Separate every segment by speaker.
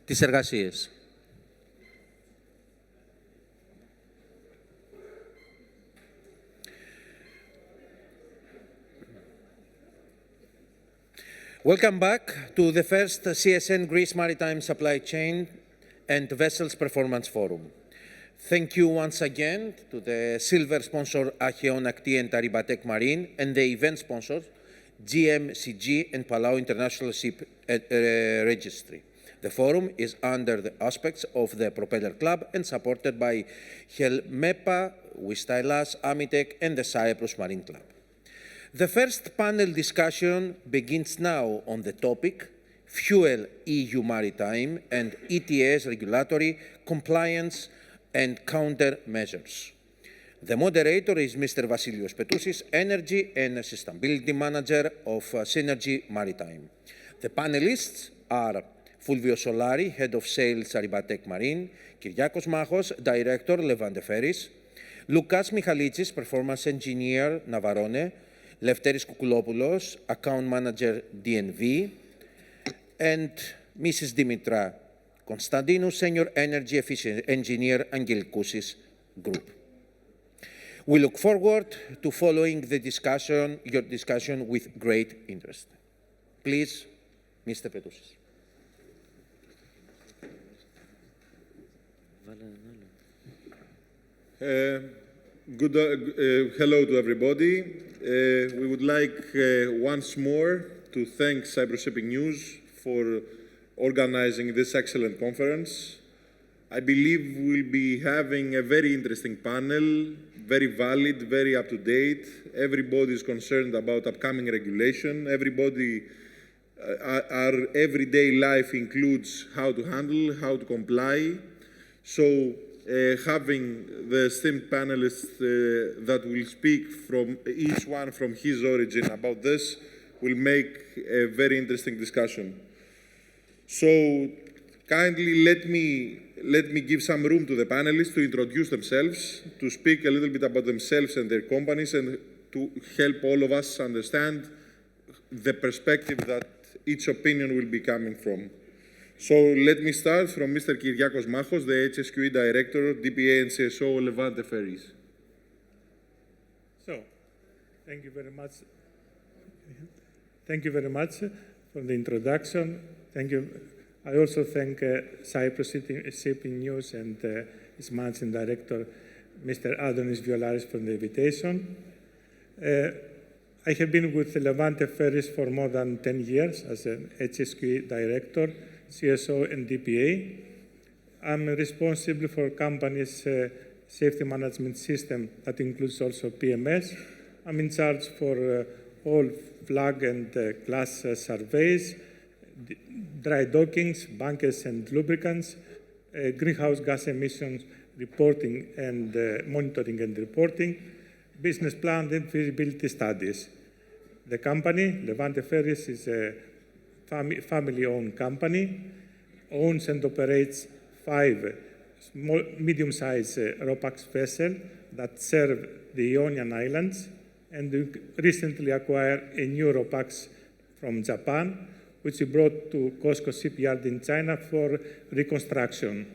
Speaker 1: τις εργασίες. Welcome back to the first CSN Greece Maritime Supply Chain and Vessels Performance Forum. Thank you once again to the silver sponsor Acheon Acti and Arribatec Marine and the event sponsors GMCG and Palau International Ship Registry. The forum is under the aspects of the Propeller Club and supported by Helmepa, Wistailas, Amitec and the Cyprus Marine Club. The first panel discussion begins now on the topic FuelEU Maritime and ETS regulatory compliance and countermeasures. The moderator is Mr. Vassilios Petousis, Energy and Sustainability Manager of Seanergy Maritime. The panelists are Fulvio Solari, Head of Sales, Arribatec Marine, Kyriakos Mahos, Director, Levante Ferries, Loukas Michalitsis, Performance Engineer, Navarone, Lefteris Koukoulopoulos, Account Manager, DNV, and Mrs. Dimitra Konstantinou, Senior Energy Efficient Engineer, Angelicoussis Group. We look forward to following your discussion with great interest. Please, Mr. Petousis.
Speaker 2: Hello to everybody. We would like once more to thank Cyprus Shipping News for organizing this excellent conference. I believe we'll be having a very interesting panel, very valid, very up-to-date. Everybody is concerned about upcoming regulation. Our everyday life includes how to handle, how to comply. So having the esteemed panelists that will speak from each one from his origin about this will make a very interesting discussion. So kindly let me give some room to the panelists to introduce themselves, to speak a little bit about themselves and their companies, and to help all of us understand the perspective that each opinion will be coming from. So let me start from Mr. Kyriakos Mahos, the HSQE Director, DPA and CSO, Levante Ferries.
Speaker 3: So, thank you very much. Thank you very much for the introduction. Thank you. I also thank Cyprus Shipping News and its Managing Director, Mr. Adonis Violaris, for the invitation. I have been with Levante Ferries for more than 10 years as an HSQE Director, CSO and DPA. I'm responsible for company's safety management system that includes also PMS. I'm in charge for all flag and class surveys, dry dockings, bunkers and lubricants, greenhouse gas emissions reporting and monitoring and reporting, business plan and feasibility studies. The company, Levante Ferries, is a family-owned company, owns and operates 5 medium-sized RoPax vessels that serve the Ionian Islands, and we recently acquired a new RoPax from Japan, which we brought to COSCO shipyard in China for reconstruction.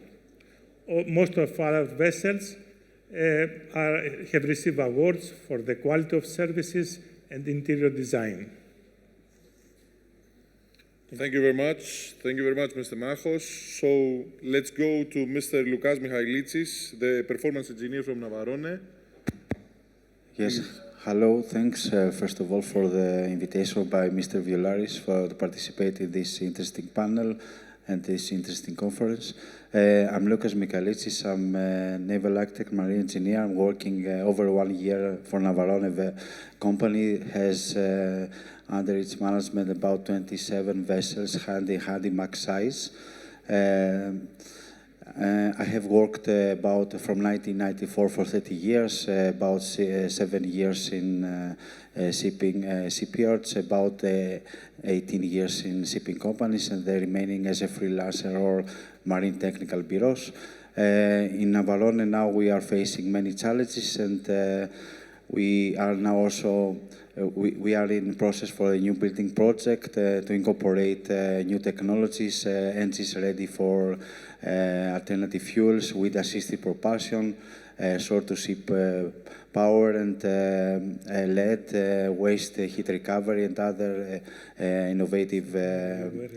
Speaker 3: Most of our vessels have received awards for the quality of services and interior design.
Speaker 2: Thank you very much. Thank you very much, Mr. Mahos. So let's go to Mr. Loukas Michalitsis, the performance engineer from Navarone.
Speaker 4: Yes. Hello. Thanks, first of all, for the invitation by Mr. Violaris to participate in this interesting panel and this interesting conference. I'm Loukas Michalitsis. I'm a naval architect, marine engineer. I'm working over 1 year for Navarone. The company has under its management about 27 vessels, handy max size. I have worked from 1994 for 30 years, about 7 years in shipping shipyards, about 18 years in shipping companies, and the remaining as a freelancer or marine technical bureaus. In Navarone now we are facing many challenges, and We are now also we are in the process for a new building project to incorporate new technologies, engines ready for alternative fuels with assisted propulsion, shore-to-ship power, and LED, waste heat recovery, and other innovative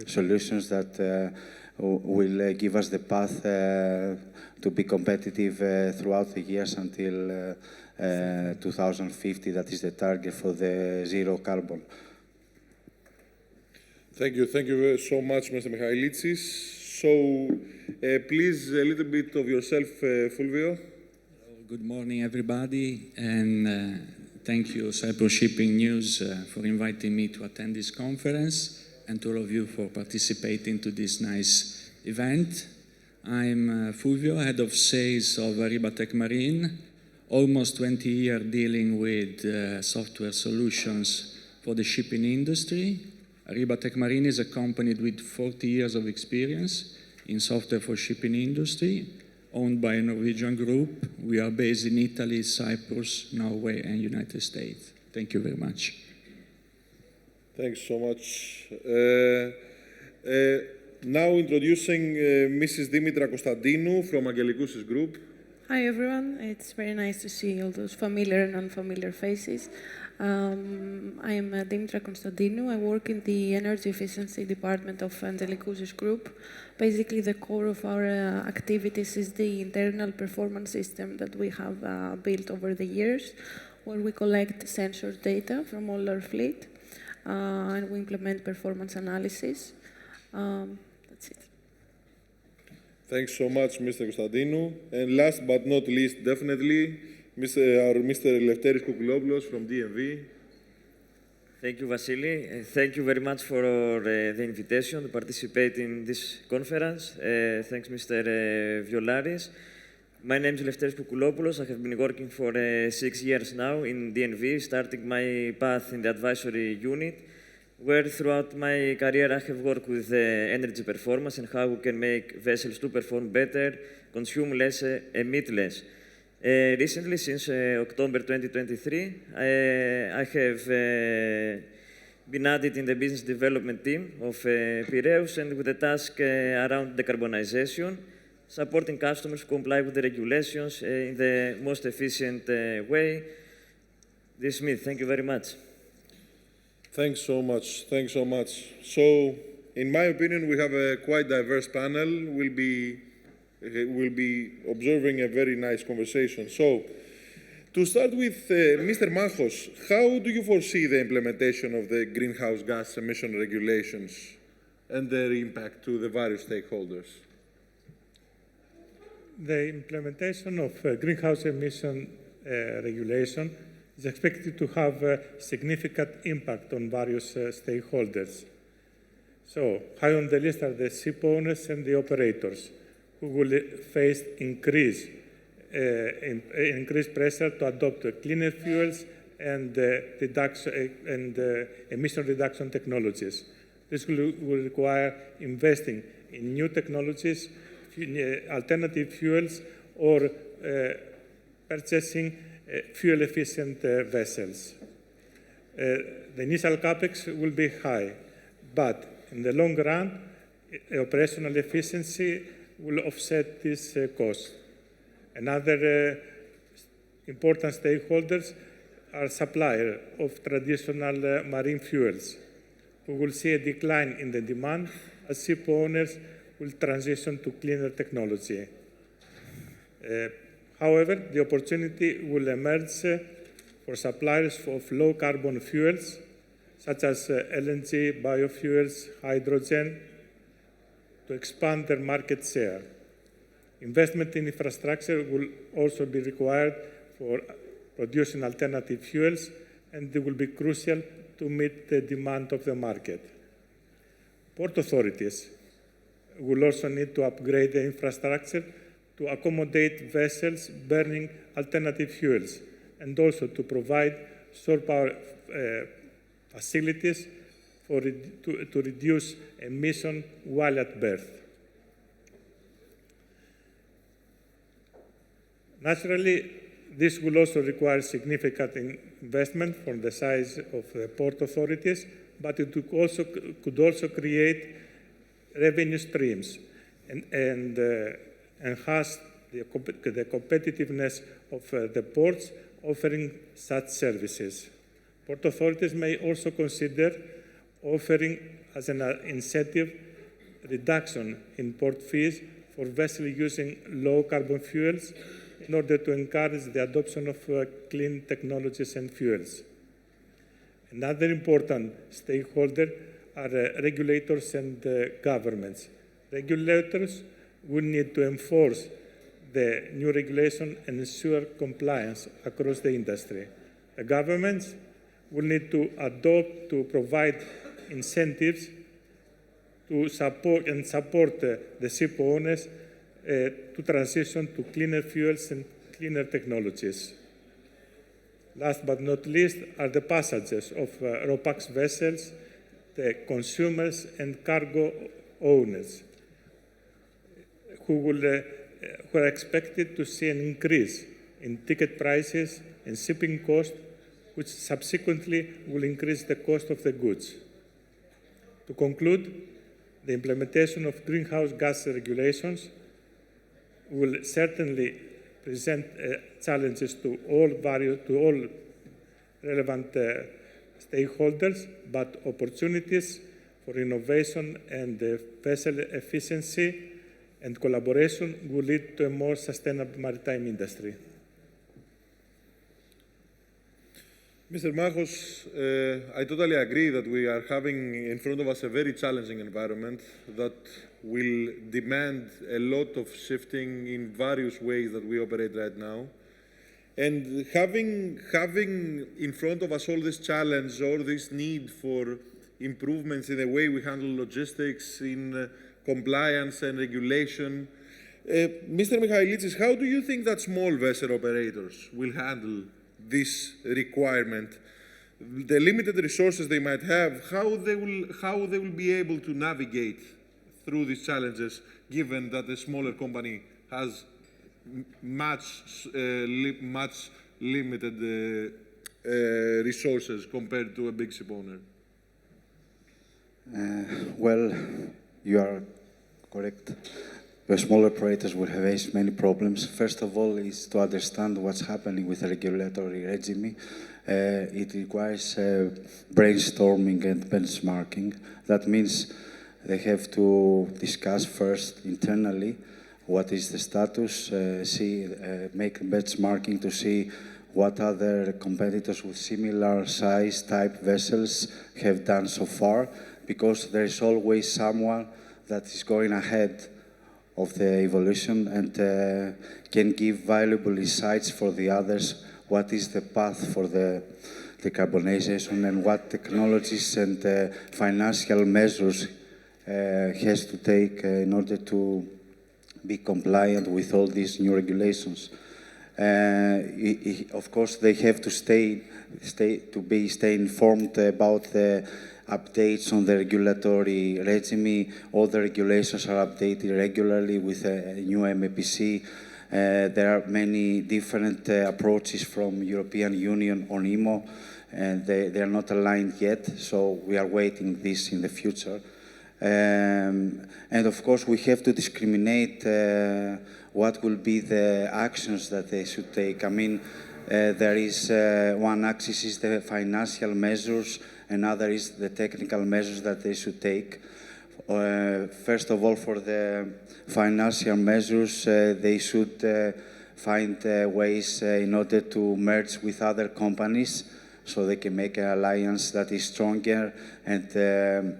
Speaker 4: solutions that will give us the path to be competitive throughout the years until 2050. That is the target for the zero carbon.
Speaker 2: Thank you so much, Mr. Michalitsis. So, please, a little bit of yourself, Fulvio.
Speaker 5: Good morning, everybody, and thank you, Cyprus Shipping News, for inviting me to attend this conference, and to all of you for participating to this nice event. I'm Fulvio, Head of Sales of Arribatec Marine, almost 20 years dealing with software solutions for the shipping industry. Arribatec Marine is a company with 40 years of experience in software for shipping industry, owned by a Norwegian group. We are based in Italy, Cyprus, Norway, and United States. Thank you very much.
Speaker 2: Thanks so much. Now introducing Mrs. Dimitra Konstantinou from Angelicoussis Group.
Speaker 6: Hi everyone, it's very nice to see all those familiar and unfamiliar faces. I'm Dimitra Konstantinou. I work in the Energy Efficiency Department of Angelicoussis Group. Basically, the core of our activities is the internal performance system that we have built over the years, where we collect sensor data from all our fleet and we implement performance analysis. That's it.
Speaker 2: Thanks so much, Mr. Konstantinou. And last but not least, definitely, Mr. Lefteris Koukoulopoulos from DNV.
Speaker 7: Thank you, Vasily. Thank you very much for the invitation to participate in this conference. Thanks, Mr. Violaris. My name is Lefteris Koukoulopoulos. I have been working for 6 years now in DNV, starting my path in the advisory unit, where throughout my career I have worked with energy performance and how we can make vessels to perform better, consume less, emit less. Recently, since October 2023, I have been added in the business development team of Piraeus, and with the task around decarbonization, supporting customers to comply with the regulations in the most efficient way. This is me. Thank you very much.
Speaker 2: Thanks so much. Thanks so much. So, in my opinion, we have a quite diverse panel. We'll be observing a very nice conversation. So, to start with, Mr. Mahos, how do you foresee the implementation of the greenhouse gas emission regulations and their impact to the various stakeholders?
Speaker 3: The implementation of greenhouse emission regulation is expected to have a significant impact on various stakeholders. So, high on the list are the ship owners and the operators, who will face increased pressure to adopt cleaner fuels and emission reduction technologies. This will require investing in new technologies, alternative fuels, or purchasing fuel-efficient vessels. The initial capex will be high, but in the long run, operational efficiency will offset this cost. Another important stakeholders are suppliers of traditional marine fuels, who will see a decline in the demand as ship owners will transition to cleaner technology. However, the opportunity will emerge for suppliers of low-carbon fuels, such as LNG, biofuels, hydrogen, to expand their market share. Investment in infrastructure will also be required for producing alternative fuels, and they will be crucial to meet the demand of the market. Port authorities will also need to upgrade the infrastructure to accommodate vessels burning alternative fuels, and also to provide shore power facilities to reduce emission while at berth. Naturally, This will also require significant investment from the size of the port authorities, but it could also create revenue streams and enhance the competitiveness of the ports offering such services. Port authorities may also consider offering as an incentive reduction in port fees for vessels using low-carbon fuels in order to encourage the adoption of clean technologies and fuels. Another important stakeholder are regulators and governments. Regulators will need to enforce the new regulation and ensure compliance across the industry. The governments will need to provide incentives to support the ship owners to transition to cleaner fuels and cleaner technologies. Last but not least are the passengers of RoPax vessels, the consumers and cargo owners, who are expected to see an increase in ticket prices and shipping costs, which subsequently will increase the cost of the goods. To conclude, the implementation of greenhouse gas regulations will certainly present challenges to all relevant stakeholders, but opportunities for innovation and vessel efficiency and collaboration will lead to a more sustainable maritime industry.
Speaker 2: Mr. Mahos, I totally agree that we are having in front of us a very challenging environment that will demand a lot of shifting in various ways that we operate right now. And having in front of us all this challenge or this need for improvements in the way we handle logistics, in compliance and regulation, Mr. Michalitsis, how do you think that small vessel operators will handle this requirement? The limited resources they might have, how they will be able to navigate through these challenges, given that the smaller company has much limited resources compared to a big ship owner?
Speaker 4: Well, you are correct. The small operators will face many problems. First of all, is to understand what's happening with the regulatory regime. It requires brainstorming and benchmarking. That means they have to discuss first internally what is the status, make benchmarking to see what other competitors with similar size type vessels have done so far, because there is always someone that is going ahead of the evolution and can give valuable insights for the others, what is the path for the decarbonization and what technologies and financial measures has to take in order to be compliant with all these new regulations. Of course, they have to stay informed about the updates on the regulatory regime. All the regulations are updated regularly with a new MEPC. There are many different approaches from European Union on IMO, and they are not aligned yet, so we are waiting this in the future. And of course, we have to discriminate what will be the actions that they should take. I mean, there is one axis is the financial measures, another is the technical measures that they should take. First of all, for the financial measures, they should find ways in order to merge with other companies so they can make an alliance that is stronger, and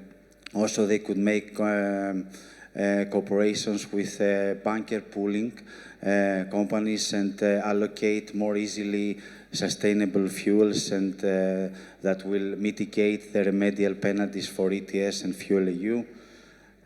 Speaker 4: also they could make cooperations with bunker pooling companies and allocate more easily sustainable fuels, and that will mitigate the remedial penalties for ETS and FuelEU.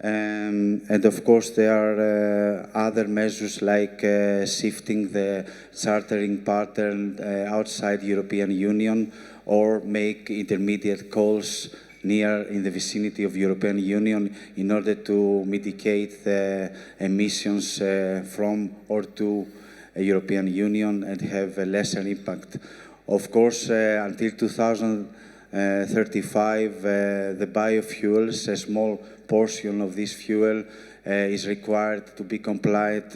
Speaker 4: And of course, there are other measures like shifting the chartering pattern outside European Union, or make intermediate calls near in the vicinity of European Union in order to mitigate the emissions from or to European Union and have a lesser impact. Of course, until 2035, the biofuels, a small portion of this fuel is required to be compliant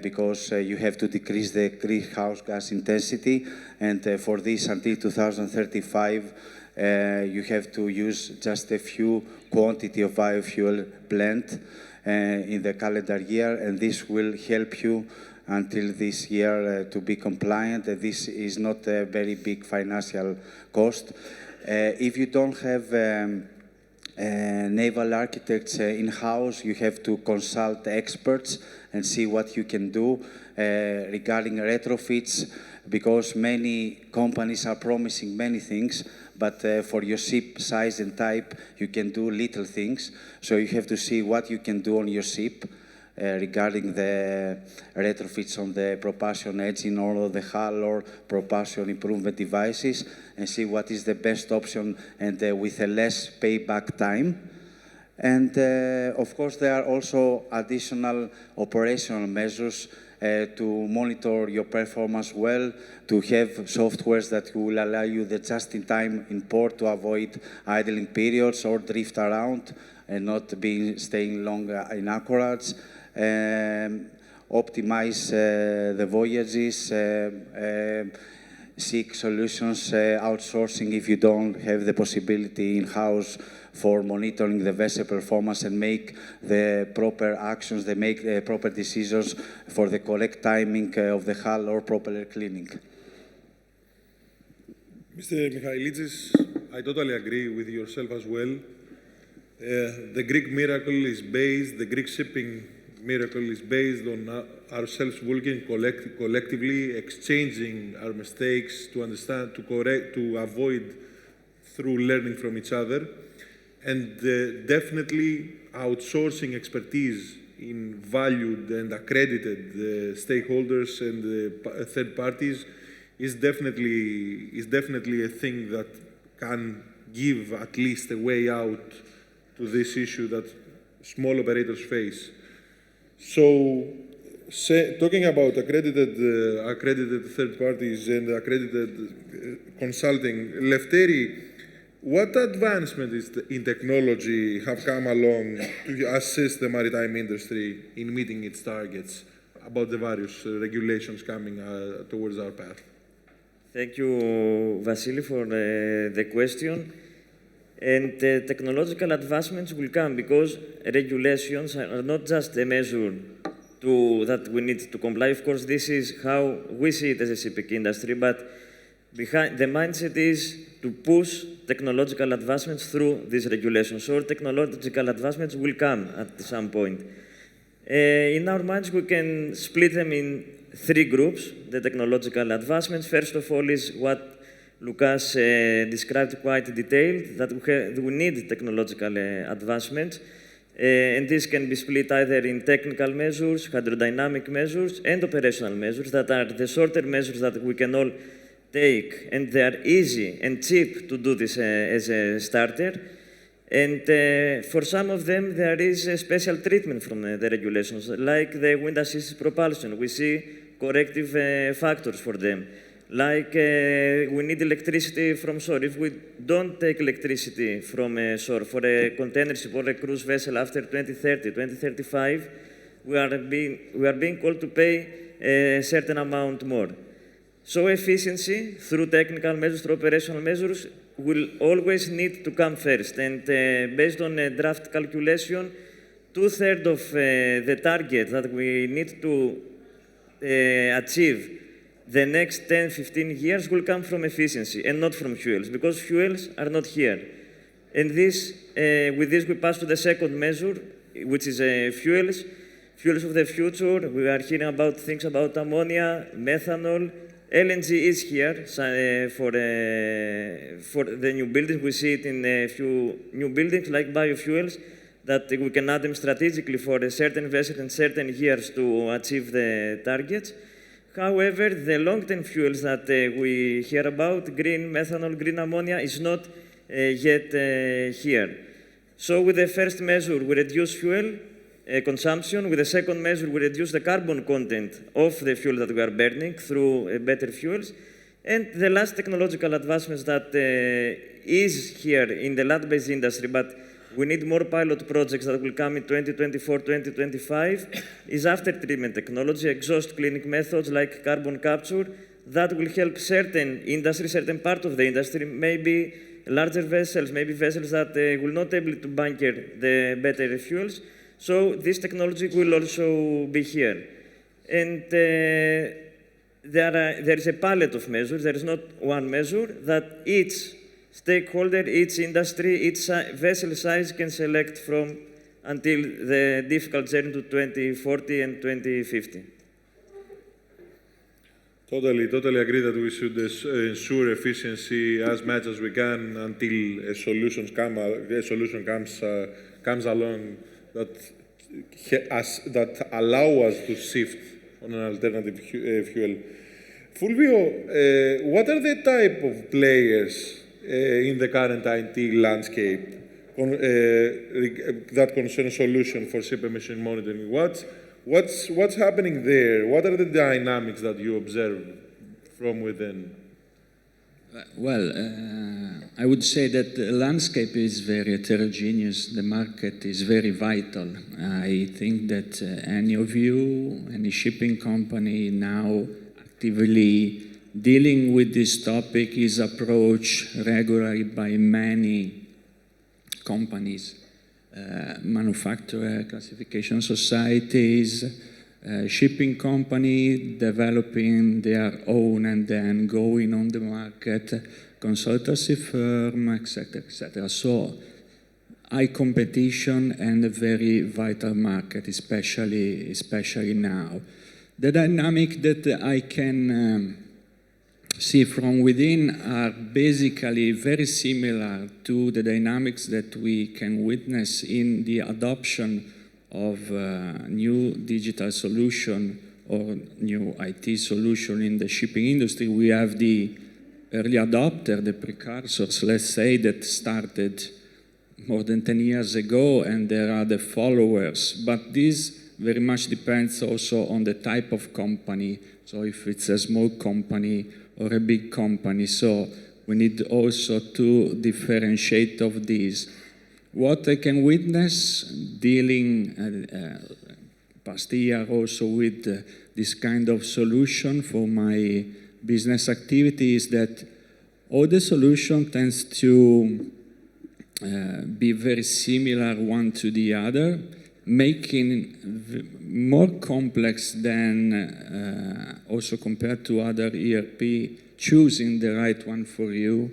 Speaker 4: because you have to decrease the greenhouse gas intensity, and for this, until 2035, you have to use just a few quantity of biofuel blend in the calendar year, and this will help you until this year to be compliant. This is not a very big financial cost. If you don't have naval architects in-house, you have to consult experts and see what you can do regarding retrofits, because many companies are promising many things, but for your ship size and type, you can do little things. So you have to see what you can do on your ship regarding the retrofits on the propulsion engine or the hull or propulsion improvement devices, and see what is the best option and with a less payback time. And of course, there are also additional operational measures to monitor your performance well, to have softwares that will allow you the just-in-time in port to avoid idling periods or drift around and not staying long in anchorage, optimize the voyages, seek solutions, outsourcing if you don't have the possibility in-house for monitoring the vessel performance, and make the proper actions, they make the proper decisions for the correct timing of the hull or propeller cleaning.
Speaker 2: Mr. Michalitsis, I totally agree with yourself as well. The Greek miracle is based, the Greek shipping miracle is based on ourselves working collectively, exchanging our mistakes to understand, to correct, to avoid through learning from each other. And definitely outsourcing expertise in valued and accredited stakeholders and third parties is definitely a thing that can give at least a way out to this issue that small operators face. So, talking about accredited third parties and accredited consulting, Lefteri, what advancements in technology have come along to assist the maritime industry in meeting its targets about the various regulations coming towards our path?
Speaker 7: Thank you, Vassili, for the question. And technological advancements will come because regulations are not just a measure that we need to comply. Of course, this is how we see it as a shipping industry, but behind the mindset is to push technological advancements through these regulations. So technological advancements will come at some point. In our minds, we can split them in three groups, the technological advancements. First of all is what Loukas described quite detailed, that we need technological advancements. And this can be split either in technical measures, hydrodynamic measures, and operational measures that are the shorter measures that we can all take, and they are easy and cheap to do this as a starter. And for some of them, there is a special treatment from the regulations, like the wind assisted propulsion. We see corrective factors for them. Like we need electricity from shore. If we don't take electricity from shore for a container ship or a cruise vessel after 2030, 2035, we are being called to pay a certain amount more. So efficiency through technical measures, through operational measures, will always need to come first. And based on a draft calculation, 2/3 of the target that we need to achieve the next 10, 15 years will come from efficiency and not from fuels, because fuels are not here. And with this, we pass to the second measure, which is fuels of the future. We are hearing about things about ammonia, methanol. LNG is here for the new buildings. We see it in a few new buildings like biofuels, that we can add them strategically for a certain vessel and certain years to achieve the targets. However, the long-term fuels that we hear about, green methanol, green ammonia, is not yet here. So with the first measure, we reduce fuel consumption. With the second measure, we reduce the carbon content of the fuel that we are burning through better fuels. And the last technological advancements that is here in the land-based industry, but we need more pilot projects that will come in 2024, 2025, is after-treatment technology, exhaust cleaning methods like carbon capture, that will help certain industries, certain part of the industry, maybe larger vessels, maybe vessels that will not able to bunker the better fuels. So this technology will also be here. And there is a palette of measures. There is not one measure that each stakeholder, each industry, each vessel size can select from until the difficult journey to 2040 and 2050.
Speaker 2: Totally agree that we should ensure efficiency as much as we can until a solution comes along that allow us to shift on an alternative fuel. Fulvio, what are the type of players in the current IT landscape that concern solution for ship emission monitoring? What's happening there? What are the dynamics that you observe from within?
Speaker 5: Well, I would say that the landscape is very heterogeneous. The market is very vital. I think that any of you, any shipping company now actively dealing with this topic is approached regularly by many companies, manufacturer classification societies, shipping company developing their own and then going on the market, consultancy firm, etc., etc. So high competition and a very vital market, especially now. The dynamic that I can see from within are basically very similar to the dynamics that we can witness in the adoption of new digital solution or new IT solution in the shipping industry. We have the early adopter, the precursors, let's say, that started more than 10 years ago, and there are the followers. But this very much depends also on the type of company. So if it's a small company or a big company, so we need also to differentiate of these. What I can witness dealing past year also with this kind of solution for my business activity is that all the solution tends to be very similar one to the other, making more complex than also compared to other ERP, choosing the right one for you.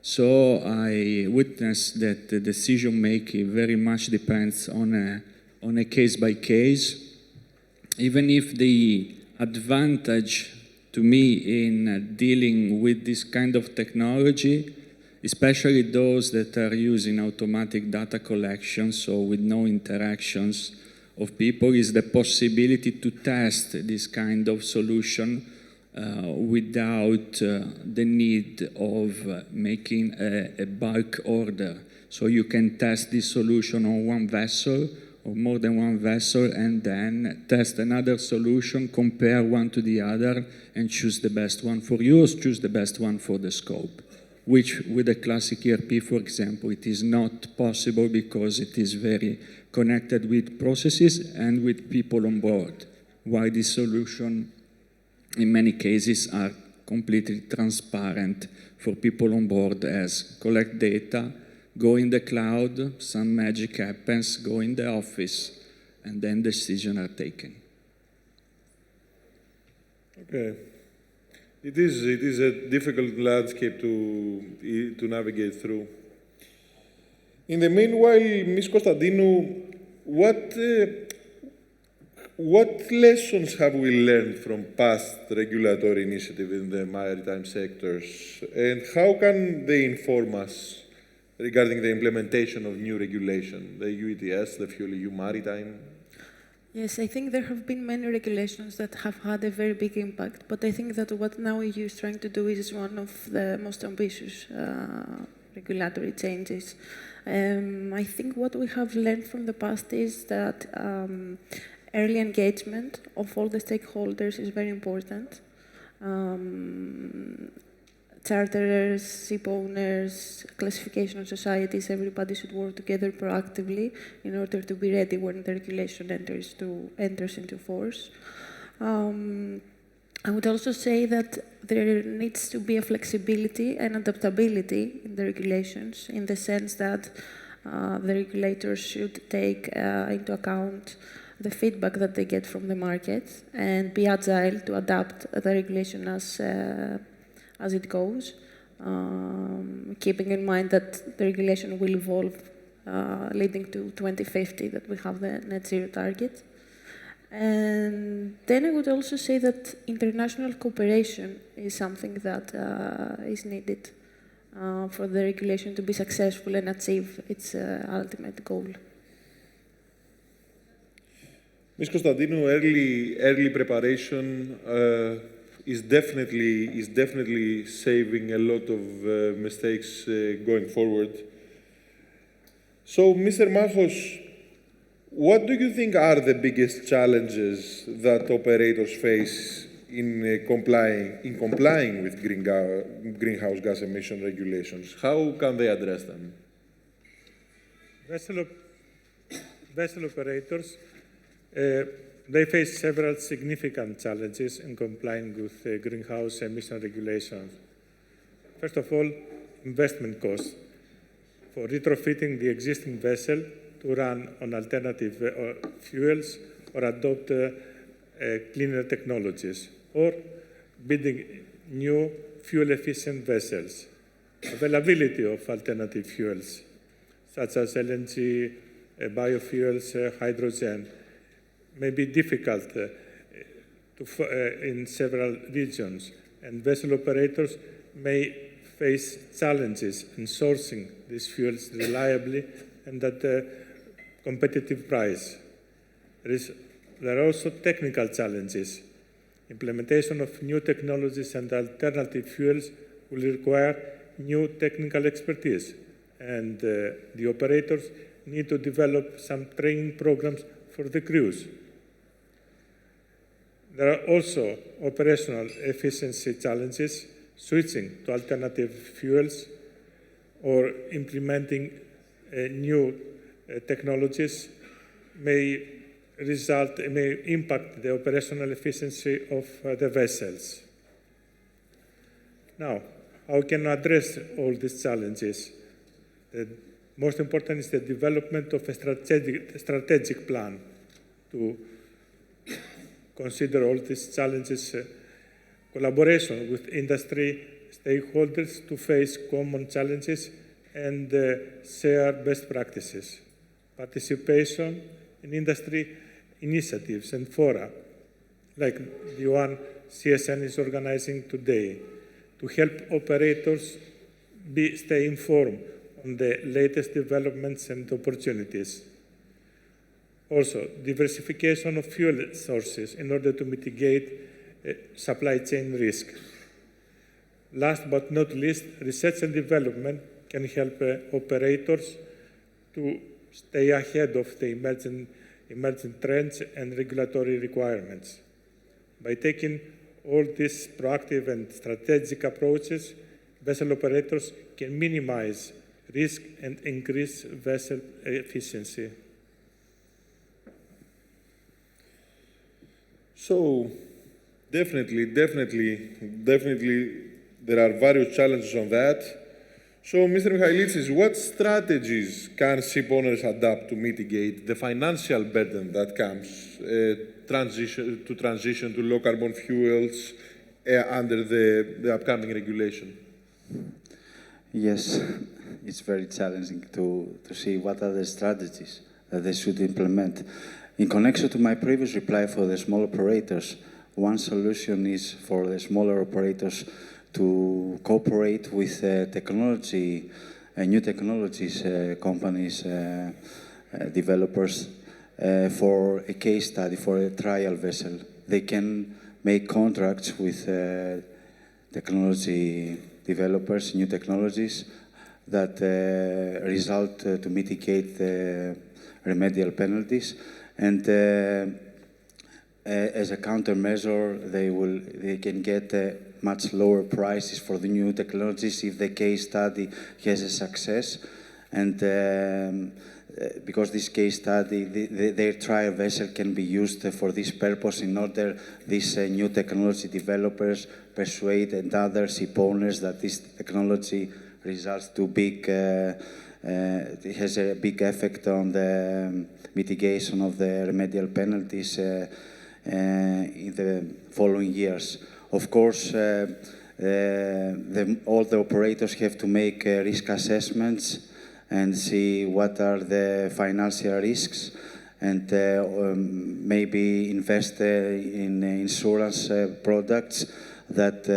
Speaker 5: So I witnessed that the decision making very much depends on a case by case, even if the advantage to me in dealing with this kind of technology, especially those that are using automatic data collection, so with no interactions of people, is the possibility to test this kind of solution without the need of making a bulk order. So you can test this solution on one vessel or more than one vessel and then test another solution, compare one to the other and choose the best one for you or choose the best one for the scope, which with a classic ERP, for example, it is not possible because it is very connected with processes and with people on board, while this solution in many cases are completely transparent for people on board as collect data, go in the cloud, some magic happens, go in the office, and then decisions are taken.
Speaker 2: Okay. It is a difficult landscape to navigate through. In the meanwhile, Ms. Konstantinou, what lessons have we learned from past regulatory initiatives in the maritime sectors, and how can they inform us regarding the implementation of new regulation, the EU ETS, the FuelEU Maritime?
Speaker 6: Yes, I think there have been many regulations that have had a very big impact, but I think that what now EU is trying to do is one of the most ambitious regulatory changes. I think what we have learned from the past is that early engagement of all the stakeholders is very important. Charterers, ship owners, classification societies, everybody should work together proactively in order to be ready when the regulation enters into force. I would also say that there needs to be a flexibility and adaptability in the regulations, in the sense that the regulators should take into account the feedback that they get from the market and be agile to adapt the regulation as it goes, keeping in mind that the regulation will evolve leading to 2050, that we have the net zero target. And then I would also say that international cooperation is something that is needed for the regulation to be successful and achieve its ultimate goal.
Speaker 2: Ms. Constantinou, early preparation is definitely saving a lot of mistakes going forward. So, Mr. Mahos, what do you think are the biggest challenges that operators face in complying with greenhouse gas emission regulations? How can they address them?
Speaker 3: Vessel operators, they face several significant challenges in complying with greenhouse emission regulations. First of all, investment costs for retrofitting the existing vessel to run on alternative fuels or adopt cleaner technologies, or building new fuel-efficient vessels. Availability of alternative fuels, such as LNG, biofuels, hydrogen, may be difficult in several regions, and vessel operators may face challenges in sourcing these fuels reliably and at a competitive price. There are also technical challenges. Implementation of new technologies and alternative fuels will require new technical expertise, and the operators need to develop some training programs for the crews. There are also operational efficiency challenges. Switching to alternative fuels or implementing new technologies may impact the operational efficiency of the vessels. Now, how can we address all these challenges? The most important is the development of a strategic plan to consider all these challenges, collaboration with industry stakeholders to face common challenges and share best practices, participation in industry initiatives and fora, like the one CSN is organizing today, to help operators stay informed on the latest developments and opportunities. Also, diversification of fuel sources in order to mitigate supply chain risk. Last but not least, research and development can help operators to stay ahead of the emerging trends and regulatory requirements. By taking all these proactive and strategic approaches, vessel operators can minimize risk and increase vessel efficiency.
Speaker 2: So, definitely, there are various challenges on that. So, Mr. Michalitsis, what strategies can ship owners adapt to mitigate the financial burden that comes transition to low carbon fuels under the upcoming regulation?
Speaker 4: Yes, it's very challenging to see what are the strategies that they should implement. In connection to my previous reply for the small operators, one solution is for the smaller operators to cooperate with technology, new technologies companies, developers, for a case study, for a trial vessel. They can make contracts with technology developers, new technologies, that result to mitigate the remedial penalties. And as a countermeasure, they can get much lower prices for the new technologies if the case study has a success. And because this case study, their trial vessel can be used for this purpose in order these new technology developers persuade and other ship owners that this technology results to big, it has a big effect on the mitigation of the remedial penalties in the following years. Of course, all the operators have to make risk assessments and see what are the financial risks, and maybe invest in insurance products that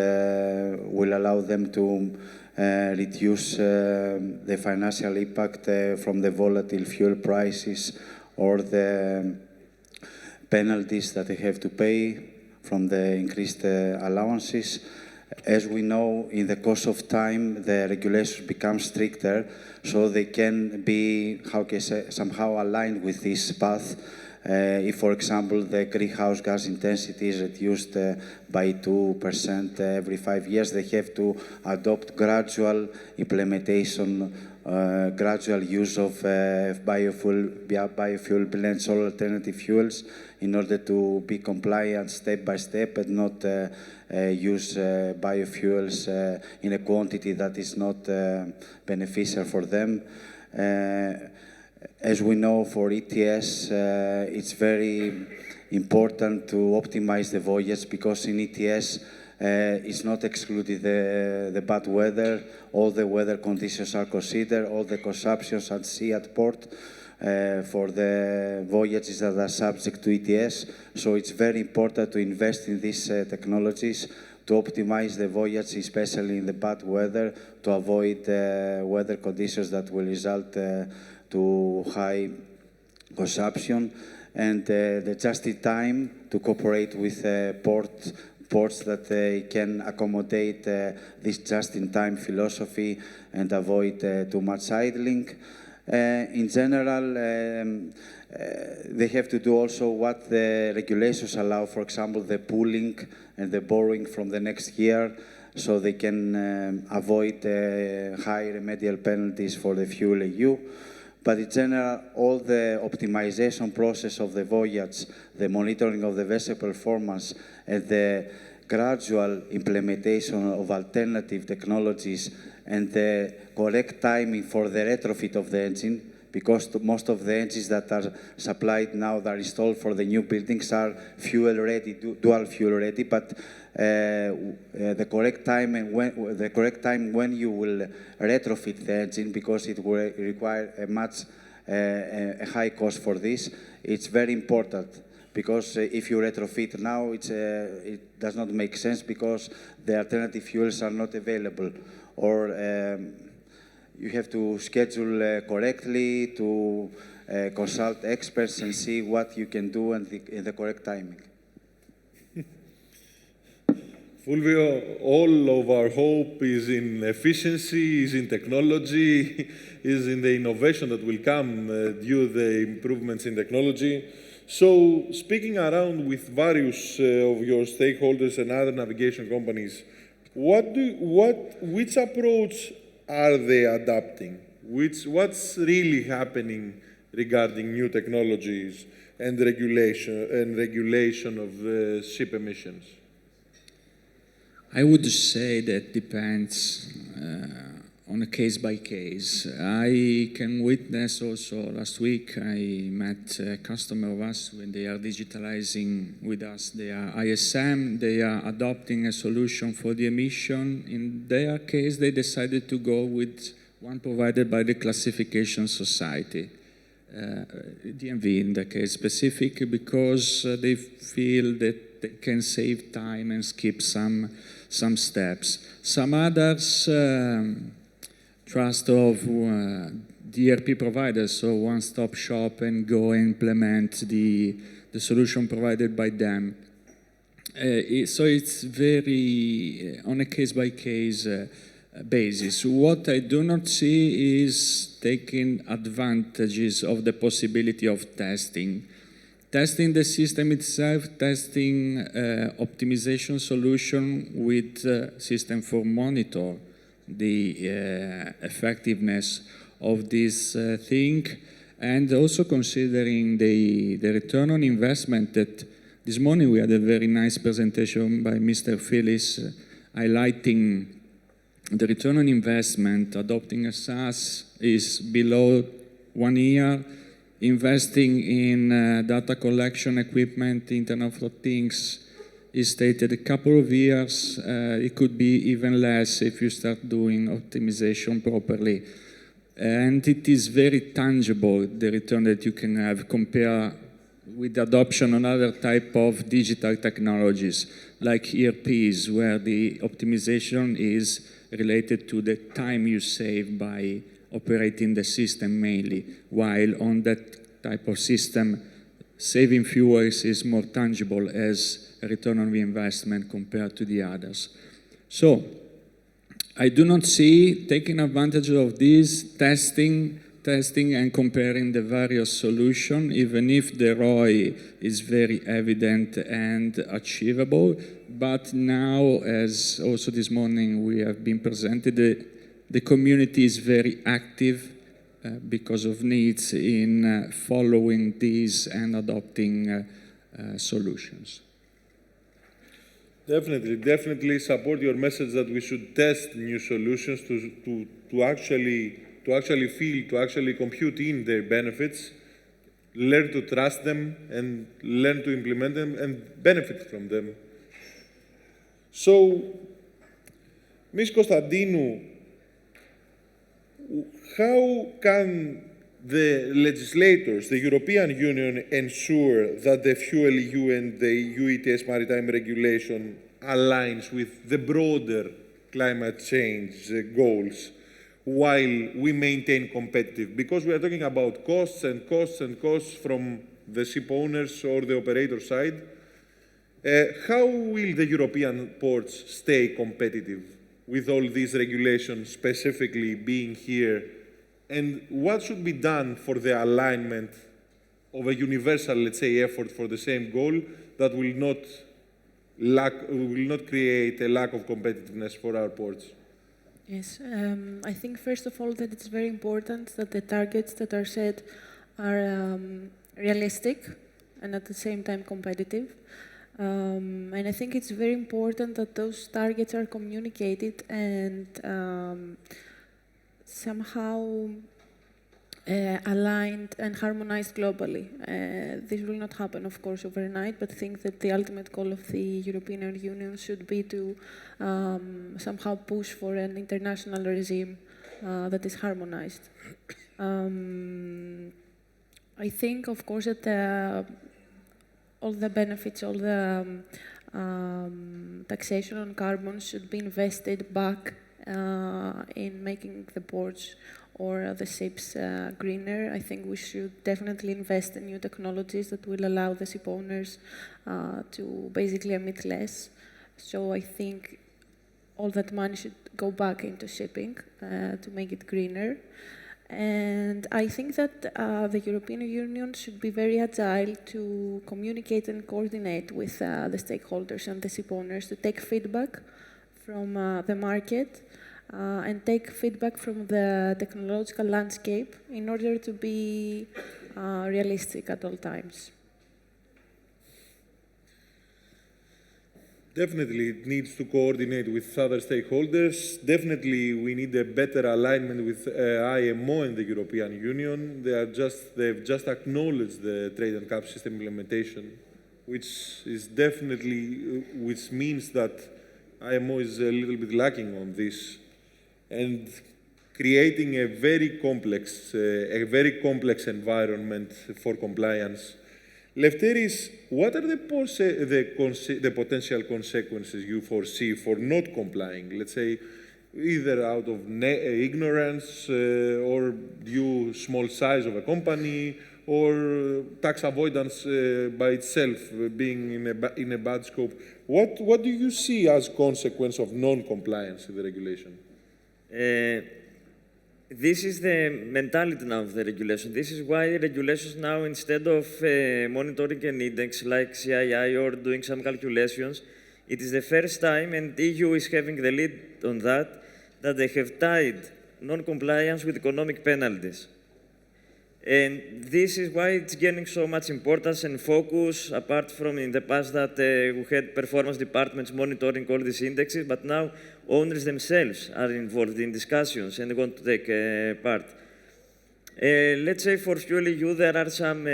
Speaker 4: will allow them to reduce the financial impact from the volatile fuel prices or the penalties that they have to pay from the increased allowances. As we know, in the course of time, the regulations become stricter, so they can be, how can I say, somehow aligned with this path. If, for example, the greenhouse gas intensity is reduced by 2% every 5 years, they have to adopt gradual implementation, gradual use of biofuel blends or alternative fuels in order to be compliant step by step and not use biofuels in a quantity that is not beneficial for them. As we know, for ETS, it's very important to optimize the voyage, because in ETS, it's not excluded the bad weather. All the weather conditions are considered, all the consumptions at sea, at port, for the voyages that are subject to ETS. So it's very important to invest in these technologies to optimize the voyage, especially in the bad weather, to avoid weather conditions that will result to high consumption, and the just-in-time to cooperate with ports that they can accommodate this just-in-time philosophy and avoid too much idling. In general, they have to do also what the regulations allow, for example, the pooling and the borrowing from the next year, so they can avoid high remedial penalties for the FuelEU. But in general, all the optimization process of the voyage, the monitoring of the vessel performance, and the gradual implementation of alternative technologies and the correct timing for the retrofit of the engine, because most of the engines that are supplied now, that are installed for the new buildings, are fuel-ready, dual fuel-ready, but the correct time and when you will retrofit the engine, because it will require a high cost for this, it's very important. Because if you retrofit now, it does not make sense, because the alternative fuels are not available, or you have to schedule correctly, to consult experts and see what you can do in the correct timing.
Speaker 2: Fulvio, all of our hope is in efficiency, is in technology, is in the innovation that will come due to the improvements in technology. So, speaking around with various of your stakeholders and other navigation companies, which approach are they adapting? What's really happening regarding new technologies and regulation of ship emissions?
Speaker 5: I would say that depends on a case by case. I can witness also, last week I met a customer of us when they are digitalizing with us. They are ISM, they are adopting a solution for the emission. In their case, they decided to go with one provided by the Classification Society, DMV in the case specific, because they feel that they can save time and skip some steps. Some others trust of DRP providers, so one-stop shop, and go implement the solution provided by them. So it's very on a case-by-case basis. What I do not see is taking advantages of the possibility of testing. Testing the system itself, testing optimization solution with system for monitor the effectiveness of this thing, and also considering the return on investment that this morning we had a very nice presentation by Mr. Phyllis highlighting the return on investment. Adopting a SaaS is below 1 year. Investing in data collection equipment, Internet of Things, is stated a couple of years. It could be even less if you start doing optimization properly. And it is very tangible, the return that you can have compared with the adoption on other type of digital technologies, like ERPs, where the optimization is related to the time you save by operating the system mainly, while on that type of system, saving fuels is more tangible as a return on reinvestment compared to the others. So, I do not see taking advantage of this testing and comparing the various solutions, even if the ROI is very evident and achievable. But now, as also this morning we have been presented, the community is very active because of needs in following these and adopting solutions.
Speaker 2: Definitely support your message that we should test new solutions to actually compute in their benefits, learn to trust them, and learn to implement them and benefit from them. So, Ms. Konstantinou, how can the legislators, the European Union, ensure that the FuelEU and the EU ETS maritime regulation aligns with the broader climate change goals while we maintain competitive? Because we are talking about costs and costs and costs from the ship owners or the operator side. How will the European ports stay competitive with all these regulations specifically being here? And what should be done for the alignment of a universal, let's say, effort for the same goal that will not create a lack of competitiveness for our ports?
Speaker 6: Yes, I think first of all that it's very important that the targets that are set are realistic and at the same time competitive. And I think it's very important that those targets are communicated and somehow aligned and harmonized globally. This will not happen, of course, overnight, but I think that the ultimate goal of the European Union should be to somehow push for an international regime that is harmonized. I think, of course, that all the benefits, all the taxation on carbon should be invested back in making the ports or the ships greener. I think we should definitely invest in new technologies that will allow the ship owners to basically emit less. So I think all that money should go back into shipping to make it greener. And I think that the European Union should be very agile to communicate and coordinate with the stakeholders and the ship owners to take feedback from the market and take feedback from the technological landscape in order to be realistic at all times.
Speaker 2: Definitely, it needs to coordinate with other stakeholders. Definitely, we need a better alignment with IMO and the European Union. They've just acknowledged the trade and cap system implementation, which means that IMO is a little bit lacking on this, and creating a very complex environment for compliance. Lefteris, what are the potential consequences you foresee for not complying? Let's say, either out of ignorance or due small size of a company, or tax avoidance by itself being in a bad scope. What do you see as consequence of non-compliance in the regulation?
Speaker 7: This is the mentality now of the regulation. This is why regulations now, instead of monitoring an index like CII or doing some calculations, it is the first time, and the EU is having the lead on that they have tied non-compliance with economic penalties. And this is why it's gaining so much importance and focus, apart from in the past that we had performance departments monitoring all these indexes, but now owners themselves are involved in discussions and want to take part. Let's say for FuelEU, there are some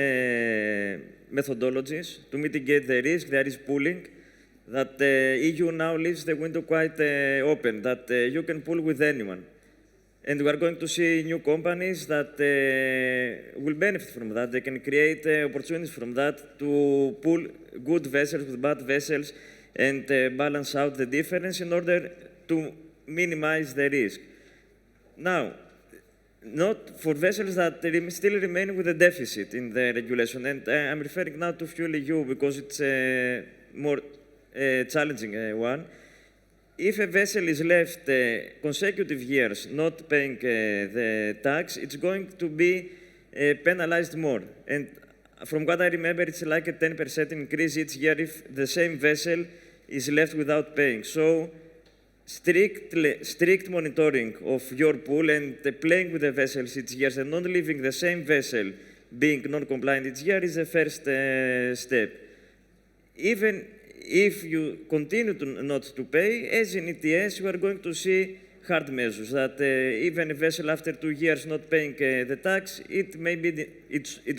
Speaker 7: methodologies to mitigate the risk. There is pooling, that the EU now leaves the window quite open, that you can pool with anyone. And we are going to see new companies that will benefit from that. They can create opportunities from that to pool good vessels with bad vessels and balance out the difference in order to minimize the risk. Now, not for vessels that still remain with a deficit in the regulation. And I'm referring now to FuelEU because it's a more challenging one. If a vessel is left consecutive years not paying the tax, it's going to be penalized more. And from what I remember, it's like a 10% increase each year if the same vessel is left without paying. So strict monitoring of your pool and playing with the vessels each year and not leaving the same vessel being non-compliant each year is the first step. Even if you continue not to pay, as in ETS, you are going to see hard measures, that even a vessel after 2 years not paying the tax, it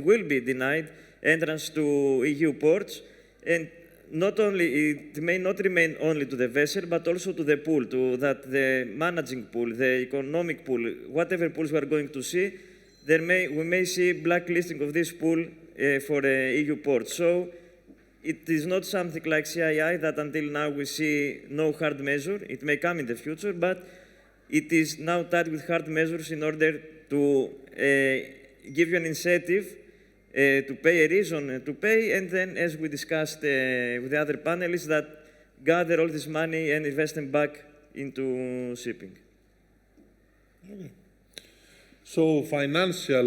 Speaker 7: will be denied entrance to EU ports, and not only, it may not remain only to the vessel, but also to the pool, to that the managing pool, the economic pool, whatever pools we are going to see, we may see blacklisting of this pool for EU ports. So, it is not something like CII that until now we see no hard measure. It may come in the future, but it is now tied with hard measures in order to give you an incentive to pay, a reason to pay, and then, as we discussed with the other panelists, that gather all this money and invest them back into shipping.
Speaker 2: Okay. So financial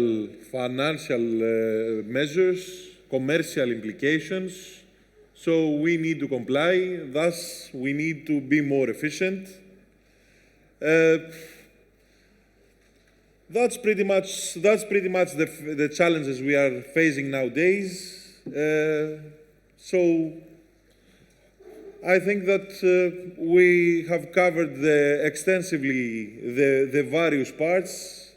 Speaker 2: measures, commercial implications. So we need to comply, thus we need to be more efficient. That's pretty much the challenges we are facing nowadays. So I think that we have covered extensively the various parts.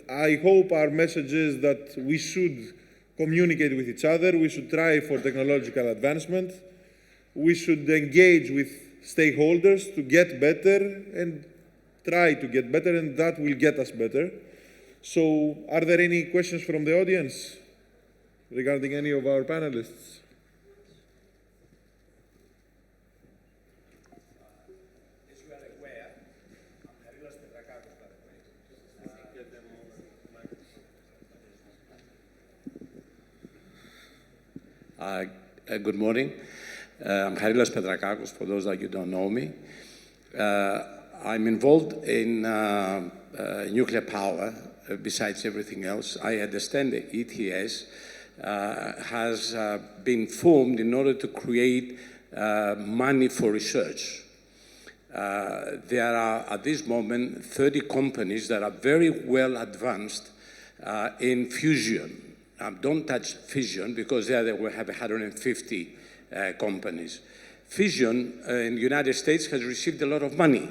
Speaker 2: I hope our message is that we should communicate with each other. We should try for technological advancement. We should engage with stakeholders to get better and try to get better, and that will get us better. So, are there any questions from the audience regarding any of our panelists?
Speaker 8: As you are aware, Kyriakos Petrakakos, by the way. Good morning. I'm Kyriakos Petrakakos, for those that you don't know me. I'm involved in nuclear power, besides everything else. I understand the ETS has been formed in order to create money for research. There are, at this moment, 30 companies that are very well advanced in fusion. Don't touch fission, because there we have 150 companies. Fission in the United States has received a lot of money.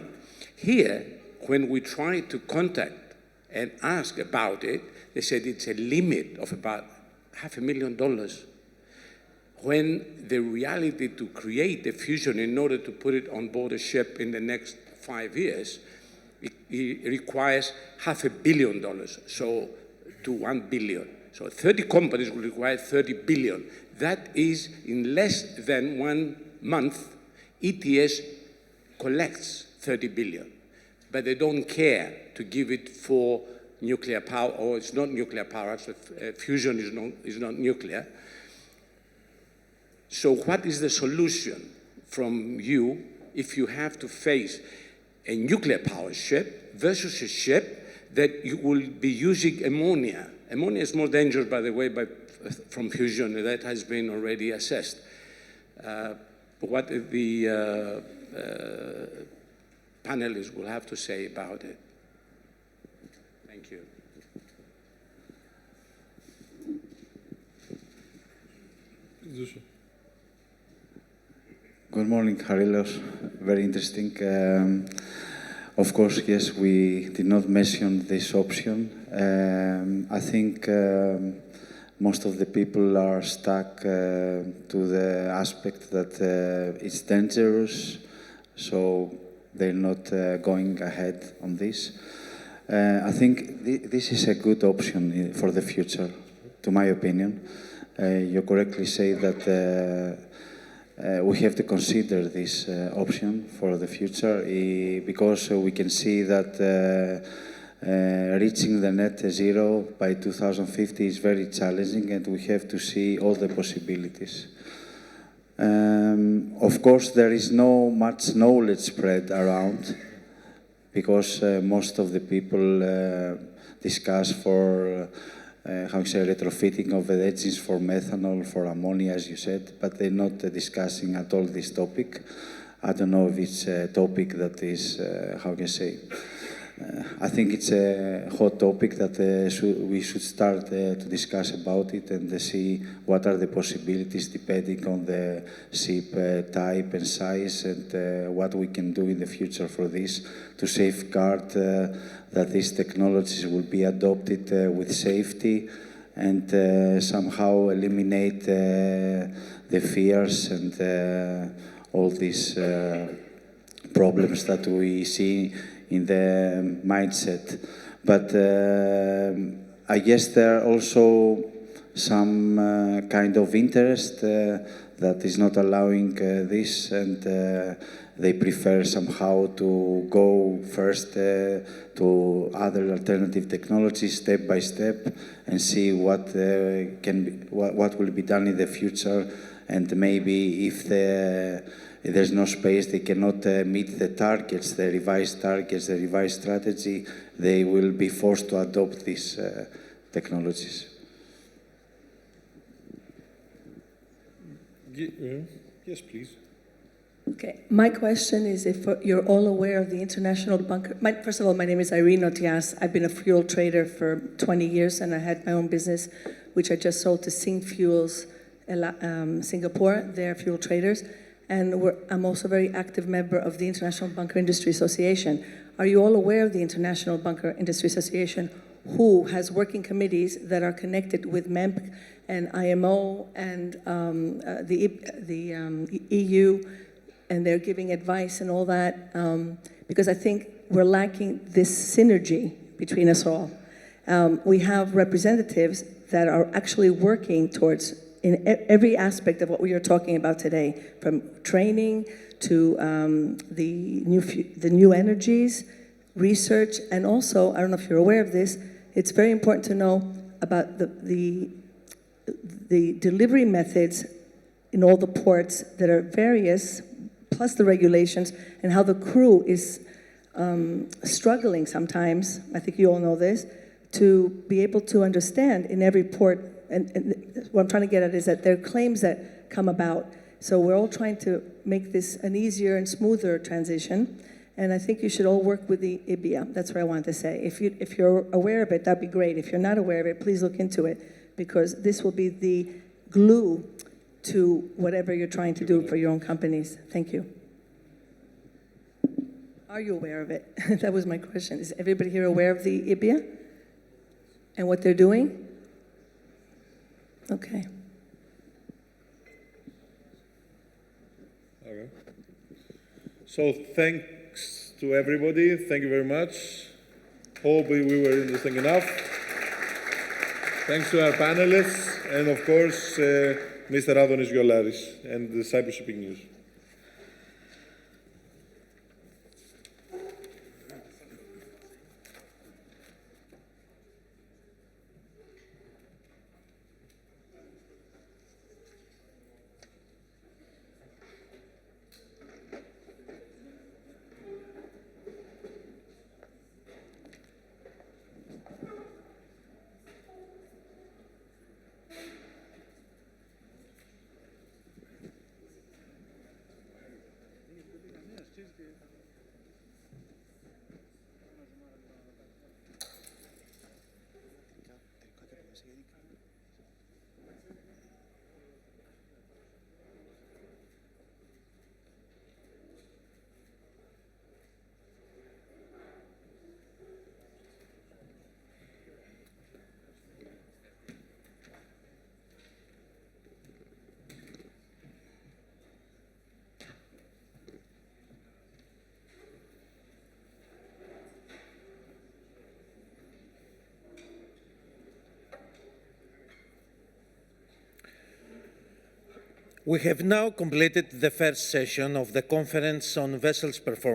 Speaker 8: Here, when we try to contact and ask about it, they said it's a limit of about $500,000. When the reality to create a fusion in order to put it on board a ship in the next 5 years, it requires $500 million, so to $1 billion. So 30 companies will require 30 billion. That is, in less than 1 month, ETS collects 30 billion. But they don't care to give it for nuclear power, or it's not nuclear power, actually fusion is not nuclear. So what is the solution from you if you have to face a nuclear power ship versus a ship that you will be using ammonia. Ammonia is more dangerous, by the way, from fusion. That has been already assessed. What the panelists will have to say about it. Thank you.
Speaker 4: Good morning, Kyriakos. Very interesting. Of course, yes, we did not mention this option. I think most of the people are stuck to the aspect that it's dangerous, so they're not going ahead on this. I think this is a good option for the future, to my opinion. You correctly say that we have to consider this option for the future because we can see that reaching the net zero by 2050 is very challenging, and we have to see all the possibilities. Of course, there is no much knowledge spread around because most of the people discuss for retrofitting of the engines for methanol, for ammonia, as you said, but they're not discussing at all this topic. I don't know if it's a topic that is, I think it's a hot topic that we should start to discuss about it and see what are the possibilities depending on the ship type and size and what we can do in the future for this to safeguard that these technologies will be adopted with safety and somehow eliminate the fears and all these problems that we see in the mindset. But I guess there are also some kind of interest that is not allowing this, and they prefer somehow to go first to other alternative technologies step by step and see what what will be done in the future, and maybe if there's no space, they cannot meet the targets, the revised strategy, they will be forced to adopt these technologies.
Speaker 2: Yes, please.
Speaker 9: Okay, my question is if you're all aware of the international bunker. First of all, my name is Irene Otias. I've been a fuel trader for 20 years, and I had my own business, which I just sold to Sing Fuels Singapore. They're fuel traders. And I'm also a very active member of the International Bunker Industry Association. Are you all aware of the International Bunker Industry Association, who has working committees that are connected with MEMP and IMO and the EU, and they're giving advice and all that? Because I think we're lacking this synergy between us all. We have representatives that are actually working towards in every aspect of what we are talking about today, from training to the new energies, research, and also, I don't know if you're aware of this, it's very important to know about the delivery methods in all the ports that are various, plus the regulations, and how the crew is struggling sometimes, I think you all know this, to be able to understand in every port. And what I'm trying to get at is that there are claims that come about. So we're all trying to make this an easier and smoother transition. And I think you should all work with the IBIA. That's what I wanted to say. If you're aware of it, that'd be great. If you're not aware of it, please look into it, because this will be the glue to whatever you're trying to do for your own companies. Thank you. Are you aware of it? That was my question. Is everybody here aware of the IBIA and what they're doing? Okay.
Speaker 2: Okay. So thanks to everybody. Thank you very much. Hope we were interesting enough. Thanks to our panelists, and of course, Mr. Adonis Violaris and the Cyprus Shipping News.
Speaker 1: We have now completed the first session of the Conference on Vessels Performance.